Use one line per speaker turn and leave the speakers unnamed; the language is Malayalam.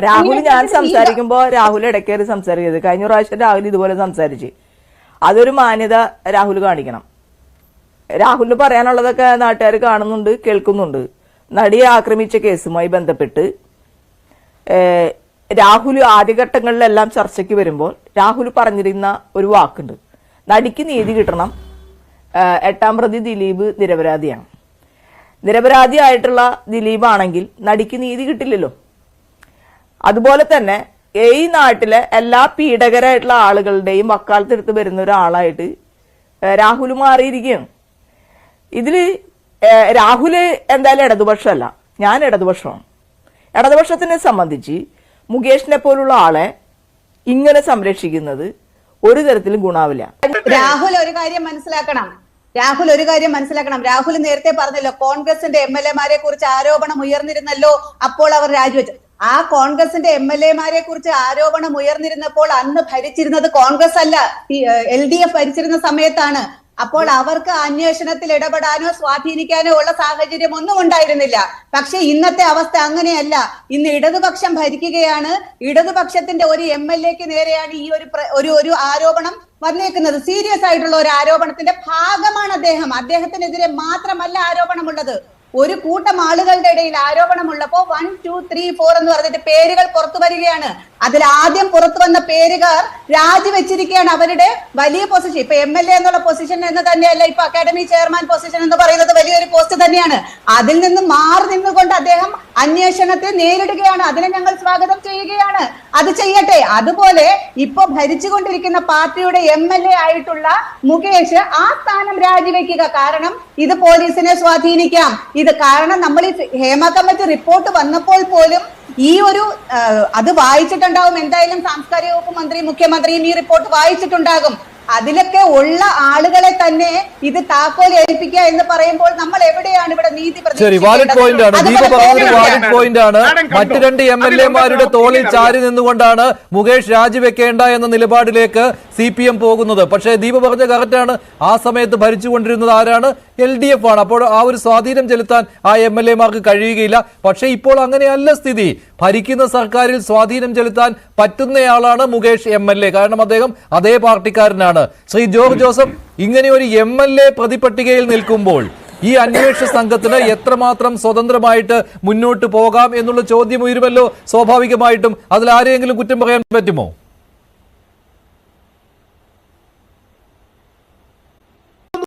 രാഹുൽ ഞാൻ സംസാരിക്കുമ്പോ രാഹുൽ ഇടയ്ക്കേറി സംസാരിക്കരുത്. കഴിഞ്ഞ പ്രാവശ്യം രാഹുൽ ഇതുപോലെ സംസാരിച്ച് അതൊരു മാന്യത രാഹുൽ കാണിക്കണം. രാഹുലിന് പറയാനുള്ളതൊക്കെ നാട്ടുകാർ കാണുന്നുണ്ട്, കേൾക്കുന്നുണ്ട്. നടിയെ ആക്രമിച്ച കേസുമായി ബന്ധപ്പെട്ട് രാഹുൽ ആദ്യഘട്ടങ്ങളിലെല്ലാം ചർച്ചയ്ക്ക് വരുമ്പോൾ രാഹുൽ പറഞ്ഞിരുന്ന ഒരു വാക്കുണ്ട്, നടിക്ക് നീതി കിട്ടണം, 8ാം പ്രതി ദിലീപ് നിരപരാധിയാണ്. നിരപരാധിയായിട്ടുള്ള ദിലീപ് ആണെങ്കിൽ നടിക്ക് നീതി കിട്ടില്ലല്ലോ. അതുപോലെ തന്നെ ഈ നാട്ടിലെ എല്ലാ പീഡകരായിട്ടുള്ള ആളുകളുടെയും വക്കാലത്തെടുത്ത് വരുന്ന ഒരാളായിട്ട് രാഹുൽ മാറിയിരിക്കുകയാണ്. ഇതില് രാഹുല് എന്തായാലും ഇടതുപക്ഷമല്ല, ഞാൻ ഇടതുപക്ഷമാണ്. ഇടതുപക്ഷത്തിനെ സംബന്ധിച്ച് മുകേഷിനെ പോലുള്ള ആളെ ഇങ്ങനെ സംരക്ഷിക്കുന്നത് ഒരു തരത്തിലും ഗുണാവില്ല.
രാഹുൽ ഒരു കാര്യം മനസ്സിലാക്കണം. രാഹുൽ നേരത്തെ പറഞ്ഞല്ലോ, കോൺഗ്രസിന്റെ MLA-മാരെ കുറിച്ച് ആരോപണം ഉയർന്നിരുന്നല്ലോ, അപ്പോൾ അവർ രാജിവെച്ചു. ആ കോൺഗ്രസിന്റെ MLA-മാരെ കുറിച്ച് ആരോപണം ഉയർന്നിരുന്നപ്പോൾ അന്ന് ഭരിച്ചിരുന്നത് കോൺഗ്രസ് അല്ല, LDF ഭരിച്ചിരുന്ന സമയത്താണ്. അപ്പോൾ അവർക്ക് അന്വേഷണത്തിൽ ഇടപെടാനോ സ്വാധീനിക്കാനോ ഉള്ള സാഹചര്യം ഒന്നും ഉണ്ടായിരുന്നില്ല. പക്ഷെ ഇന്നത്തെ അവസ്ഥ അങ്ങനെയല്ല. ഇന്ന് ഇടതുപക്ഷം ഭരിക്കുകയാണ്. ഇടതുപക്ഷത്തിന്റെ ഒരു MLA-ക്ക് നേരെയാണ് ഈ ഒരു ആരോപണം വന്നേക്കുന്നത്. സീരിയസ് ആയിട്ടുള്ള ഒരു ആരോപണത്തിന്റെ ഭാഗമാണ് അദ്ദേഹം. അദ്ദേഹത്തിനെതിരെ മാത്രമല്ല ആരോപണമുള്ളത്, ഒരു കൂട്ടം ആളുകളുടെ ഇടയിൽ ആരോപണമുള്ളപ്പോ 1, 2, 3, 4 എന്ന് പറഞ്ഞിട്ട് പേരുകൾ പുറത്തു വരികയാണ്. അതിൽ ആദ്യം പുറത്തു വന്ന പേരുകാർ രാജിവെച്ചിരിക്കുകയാണ് അവരുടെ വലിയ പൊസിഷൻ. ഇപ്പൊ MLA എന്നുള്ള പൊസിഷൻ എന്ന് തന്നെയല്ല, ഇപ്പൊ അക്കാഡമി ചെയർമാൻ പൊസിഷൻ എന്ന് പറയുന്നത് വലിയൊരു പോസ്റ്റ് തന്നെയാണ്. അതിൽ നിന്ന് മാറി നിന്നുകൊണ്ട് അദ്ദേഹം അന്വേഷണത്തെ നേരിടുകയാണ്. അതിനെ ഞങ്ങൾ സ്വാഗതം ചെയ്യുകയാണ്. അത് ചെയ്യട്ടെ. അതുപോലെ ഇപ്പൊ ഭരിച്ചുകൊണ്ടിരിക്കുന്ന പാർട്ടിയുടെ MLA ആയിട്ടുള്ള മുകേഷ് ആ സ്ഥാനം രാജിവെക്കുക. കാരണം ഇത് പോലീസിനെ സ്വാധീനിക്കാം. ഇത് കാരണം നമ്മൾ ഈ ഹേമ കമ്മിറ്റി റിപ്പോർട്ട് വന്നപ്പോൾ പോലും ഈ ഒരു അത് വായിച്ചിട്ടുണ്ടാവും. എന്തായാലും സാംസ്കാരിക വകുപ്പ് മന്ത്രി, മുഖ്യമന്ത്രിയും ഈ റിപ്പോർട്ട് വായിച്ചിട്ടുണ്ടാകും. അതിലൊക്കെ ഉള്ള ആളുകളെ തന്നെ ഇത് താക്കോൽ ഏൽപ്പിക്കുക എന്ന് പറയുമ്പോൾ നമ്മൾ എവിടെയാണ് ഇവിടെ നീതി?
വാലിഡ് പോയിന്റ് ആണ്. മറ്റു 2 MLA-മാരുടെ തോളിൽ ചാരി നിന്നുകൊണ്ടാണ് മുകേഷ് രാജിവെക്കേണ്ട എന്ന നിലപാടിലേക്ക് CPM പോകുന്നത്. പക്ഷേ ദീപ പറഞ്ഞ കറക്റ്റാണ്. ആ സമയത്ത് ഭരിച്ചുകൊണ്ടിരുന്നത് ആരാണ്? LDF ആണ്. അപ്പോൾ ആ ഒരു സ്വാധീനം ചെലുത്താൻ ആ MLA-മാർക്ക് കഴിയുകയില്ല. പക്ഷേ ഇപ്പോൾ അങ്ങനെയല്ല സ്ഥിതി. ഭരിക്കുന്ന സർക്കാരിൽ സ്വാധീനം ചെലുത്താൻ പറ്റുന്നയാളാണ് മുകേഷ് MLA. കാരണം അദ്ദേഹം അതേ പാർട്ടിക്കാരനാണ്. ശ്രീ ജോർജ് ജോസഫ്, ഇങ്ങനെ ഒരു MLA പ്രതിപട്ടികയിൽ നിൽക്കുമ്പോൾ ഈ അന്വേഷണ സംഘത്തിന് എത്രമാത്രം സ്വതന്ത്രമായിട്ട് മുന്നോട്ട് പോകാം എന്നുള്ള ചോദ്യം ഉയരുമല്ലോ സ്വാഭാവികമായിട്ടും. അതിൽ ആരെയെങ്കിലും കുറ്റം പറയാൻ പറ്റുമോ?